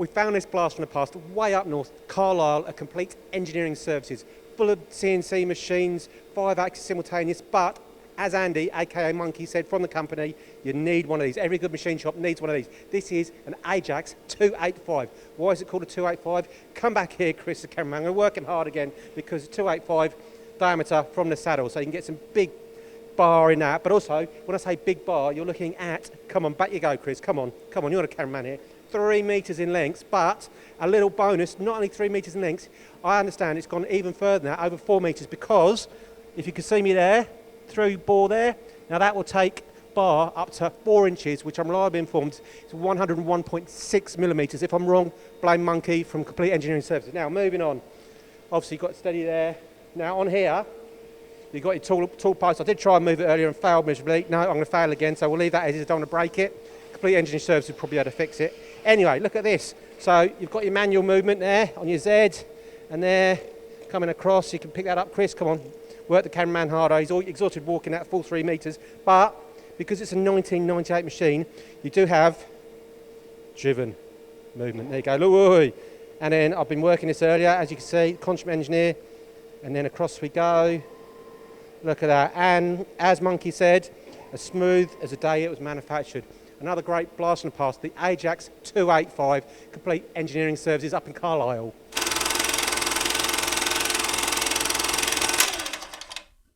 We found this blast from the past way up north, Carlisle, a complete engineering services, full of CNC machines, 5-axis simultaneous, but as Andy, aka Monkey, said from the company, you need one of these. Every good machine shop needs one of these. This is an Ajax 285. Why is it called a 285? Come back here, Chris, the cameraman. I'm going to work him hard again because 285 diameter from the saddle, so you can get some big bar in that. But also, when I say big bar, you're looking at, come on, back you go, Chris, come on, you're the cameraman here. 3 metres in length, but a little bonus, not only 3 metres in length, I understand it's gone even further now, over 4 metres, because if you can see me there, through bore there, now that will take bar up to 4 inches, which I'm reliably informed is 101.6 millimetres. If I'm wrong, blame Monkey from Complete Engineering Services. Now, moving on. Obviously, you've got steady there. Now, on here, you've got your tool post. I did try and move it earlier and failed miserably. No, I'm going to fail again, so we'll leave that as is. I don't want to break it. Complete Engineering Services will probably be able to fix it. Anyway, look at this. So, you've got your manual movement there on your Z, and there, coming across. You can pick that up, Chris. Come on. Work the cameraman harder. He's all exhausted walking that full 3 metres. But because it's a 1998 machine, you do have driven movement. There you go. Look, and then I've been working this earlier, as you can see, consummate engineer. And then across we go. Look at that. And as Monkey said, as smooth as the day it was manufactured. Another great blast from the past, the Ajax 285 Complete Engineering Services up in Carlisle.